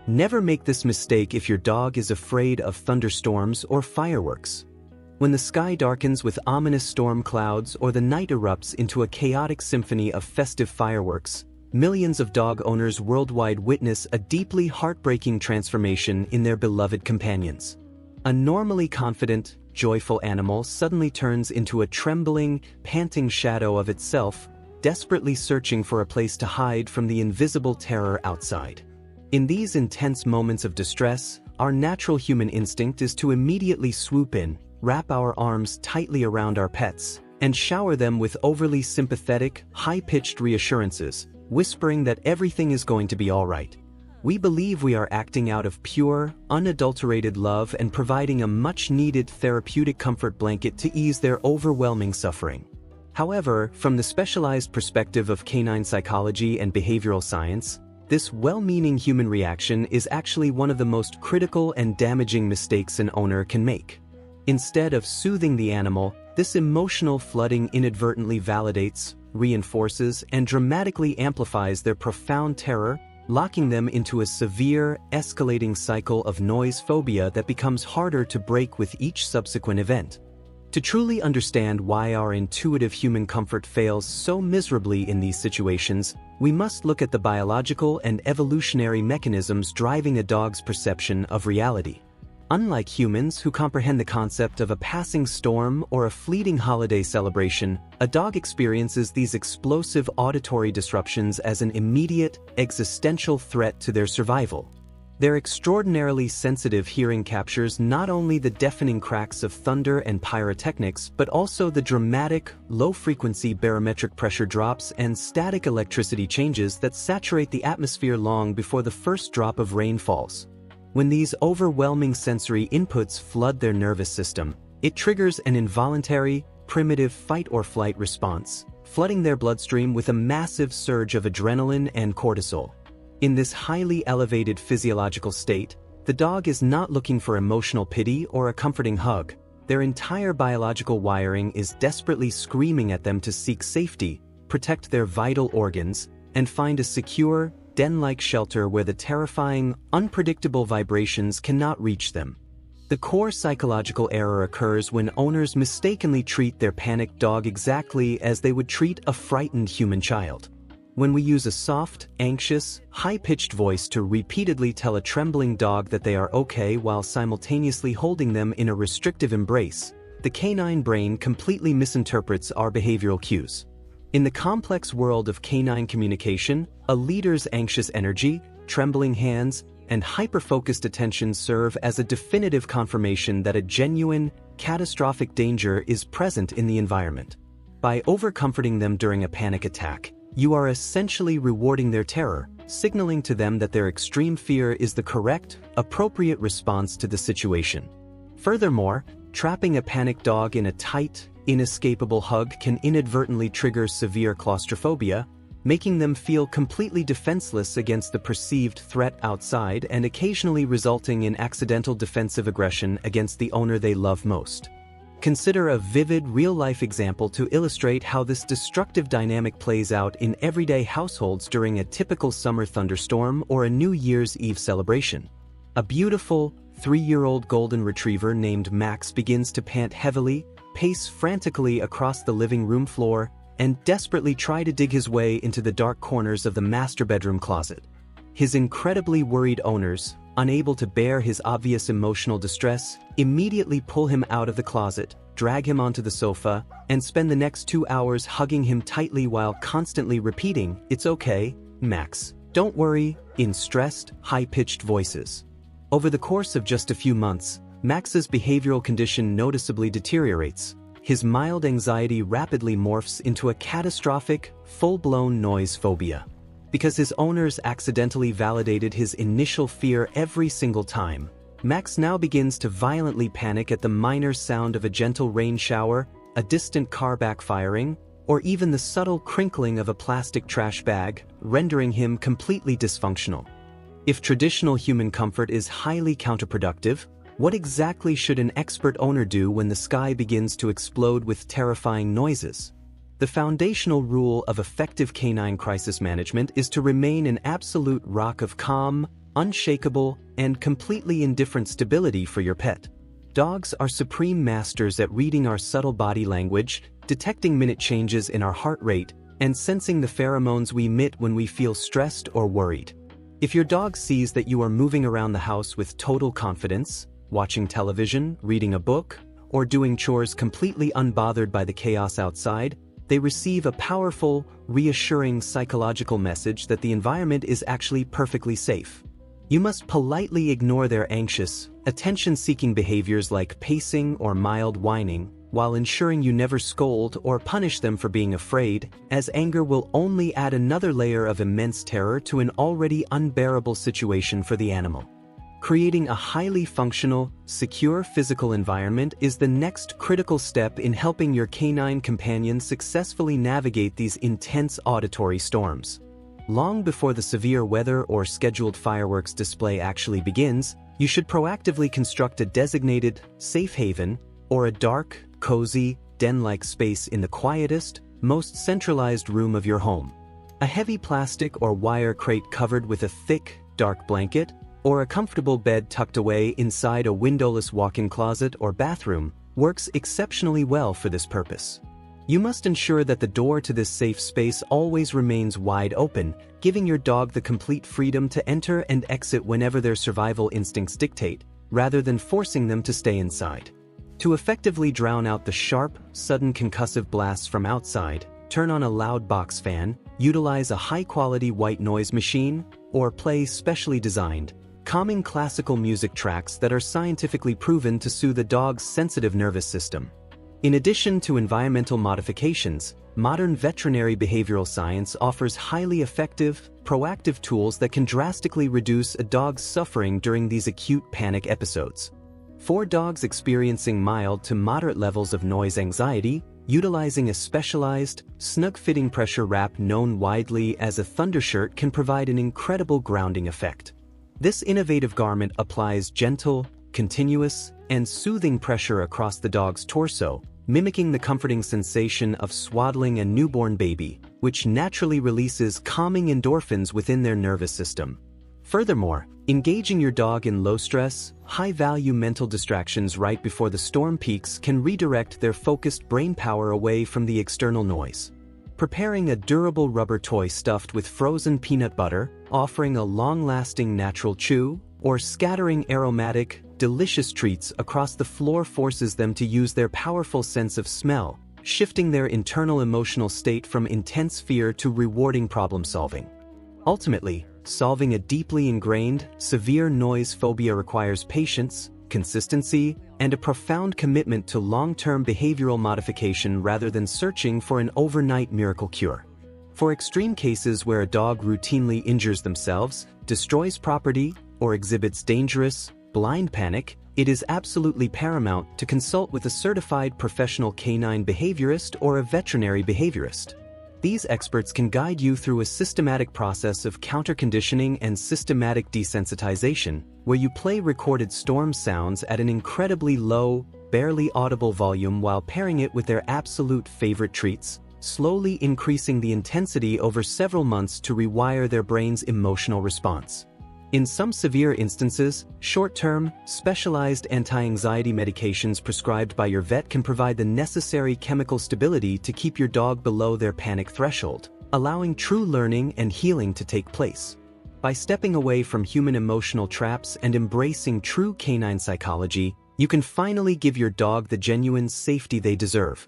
Never make this mistake if your dog is afraid of thunderstorms or fireworks. When the sky darkens with ominous storm clouds or the night erupts into a chaotic symphony of festive fireworks, millions of dog owners worldwide witness a deeply heartbreaking transformation in their beloved companions. A normally confident, joyful animal suddenly turns into a trembling, panting shadow of itself, desperately searching for a place to hide from the invisible terror outside. In these intense moments of distress, our natural human instinct is to immediately swoop in, wrap our arms tightly around our pets, and shower them with overly sympathetic, high-pitched reassurances, whispering that everything is going to be all right. We believe we are acting out of pure, unadulterated love and providing a much-needed therapeutic comfort blanket to ease their overwhelming suffering. However, from the specialized perspective of canine psychology and behavioral science, this well-meaning human reaction is actually one of the most critical and damaging mistakes an owner can make. Instead of soothing the animal, this emotional flooding inadvertently validates, reinforces, and dramatically amplifies their profound terror, locking them into a severe, escalating cycle of noise phobia that becomes harder to break with each subsequent event. To truly understand why our intuitive human comfort fails so miserably in these situations, we must look at the biological and evolutionary mechanisms driving a dog's perception of reality. Unlike humans who comprehend the concept of a passing storm or a fleeting holiday celebration, a dog experiences these explosive auditory disruptions as an immediate, existential threat to their survival. Their extraordinarily sensitive hearing captures not only the deafening cracks of thunder and pyrotechnics but also the dramatic, low-frequency barometric pressure drops and static electricity changes that saturate the atmosphere long before the first drop of rain falls. When these overwhelming sensory inputs flood their nervous system, it triggers an involuntary, primitive fight-or-flight response, flooding their bloodstream with a massive surge of adrenaline and cortisol. In this highly elevated physiological state, the dog is not looking for emotional pity or a comforting hug. Their entire biological wiring is desperately screaming at them to seek safety, protect their vital organs, and find a secure, den-like shelter where the terrifying, unpredictable vibrations cannot reach them. The core psychological error occurs when owners mistakenly treat their panicked dog exactly as they would treat a frightened human child. When we use a soft, anxious, high-pitched voice to repeatedly tell a trembling dog that they are okay while simultaneously holding them in a restrictive embrace, the canine brain completely misinterprets our behavioral cues. In the complex world of canine communication, a leader's anxious energy, trembling hands, and hyper-focused attention serve as a definitive confirmation that a genuine, catastrophic danger is present in the environment. By over-comforting them during a panic attack, you are essentially rewarding their terror, signaling to them that their extreme fear is the correct, appropriate response to the situation. Furthermore, trapping a panicked dog in a tight, inescapable hug can inadvertently trigger severe claustrophobia, making them feel completely defenseless against the perceived threat outside and occasionally resulting in accidental defensive aggression against the owner they love most. Consider a vivid, real-life example to illustrate how this destructive dynamic plays out in everyday households during a typical summer thunderstorm or a New Year's Eve celebration. A beautiful, 3-year-old golden retriever named Max begins to pant heavily, pace frantically across the living room floor, and desperately try to dig his way into the dark corners of the master bedroom closet. His incredibly worried owners, unable to bear his obvious emotional distress, immediately pull him out of the closet, drag him onto the sofa, and spend the next 2 hours hugging him tightly while constantly repeating, "It's okay, Max. Don't worry," in stressed, high-pitched voices. Over the course of just a few months, Max's behavioral condition noticeably deteriorates. His mild anxiety rapidly morphs into a catastrophic, full-blown noise phobia. Because his owners accidentally validated his initial fear every single time, Max now begins to violently panic at the minor sound of a gentle rain shower, a distant car backfiring, or even the subtle crinkling of a plastic trash bag, rendering him completely dysfunctional. If traditional human comfort is highly counterproductive, what exactly should an expert owner do when the sky begins to explode with terrifying noises? The foundational rule of effective canine crisis management is to remain an absolute rock of calm, unshakable, and completely indifferent stability for your pet. Dogs are supreme masters at reading our subtle body language, detecting minute changes in our heart rate, and sensing the pheromones we emit when we feel stressed or worried. If your dog sees that you are moving around the house with total confidence, watching television, reading a book, or doing chores completely unbothered by the chaos outside, they receive a powerful, reassuring psychological message that the environment is actually perfectly safe. You must politely ignore their anxious, attention-seeking behaviors like pacing or mild whining, while ensuring you never scold or punish them for being afraid, as anger will only add another layer of immense terror to an already unbearable situation for the animal. Creating a highly functional, secure physical environment is the next critical step in helping your canine companion successfully navigate these intense auditory storms. Long before the severe weather or scheduled fireworks display actually begins, you should proactively construct a designated safe haven or a dark, cozy, den-like space in the quietest, most centralized room of your home. A heavy plastic or wire crate covered with a thick, dark blanket, or a comfortable bed tucked away inside a windowless walk-in closet or bathroom works exceptionally well for this purpose. You must ensure that the door to this safe space always remains wide open, giving your dog the complete freedom to enter and exit whenever their survival instincts dictate, rather than forcing them to stay inside. To effectively drown out the sharp, sudden concussive blasts from outside, turn on a loud box fan, utilize a high-quality white noise machine, or play specially designed, calming classical music tracks that are scientifically proven to soothe a dog's sensitive nervous system. In addition to environmental modifications, modern veterinary behavioral science offers highly effective, proactive tools that can drastically reduce a dog's suffering during these acute panic episodes. For dogs experiencing mild to moderate levels of noise anxiety, utilizing a specialized, snug-fitting pressure wrap known widely as a thundershirt can provide an incredible grounding effect. This innovative garment applies gentle, continuous, and soothing pressure across the dog's torso, mimicking the comforting sensation of swaddling a newborn baby, which naturally releases calming endorphins within their nervous system. Furthermore, engaging your dog in low-stress, high-value mental distractions right before the storm peaks can redirect their focused brain power away from the external noise. Preparing a durable rubber toy stuffed with frozen peanut butter, offering a long-lasting natural chew, or scattering aromatic, delicious treats across the floor forces them to use their powerful sense of smell, shifting their internal emotional state from intense fear to rewarding problem-solving. Ultimately, solving a deeply ingrained, severe noise phobia requires patience, consistency, and a profound commitment to long-term behavioral modification rather than searching for an overnight miracle cure. For extreme cases where a dog routinely injures themselves, destroys property, or exhibits dangerous, blind panic, it is absolutely paramount to consult with a certified professional canine behaviorist or a veterinary behaviorist. These experts can guide you through a systematic process of counter-conditioning and systematic desensitization, where you play recorded storm sounds at an incredibly low, barely audible volume while pairing it with their absolute favorite treats, slowly increasing the intensity over several months to rewire their brain's emotional response. In some severe instances, short-term, specialized anti-anxiety medications prescribed by your vet can provide the necessary chemical stability to keep your dog below their panic threshold, allowing true learning and healing to take place. By stepping away from human emotional traps and embracing true canine psychology, you can finally give your dog the genuine safety they deserve.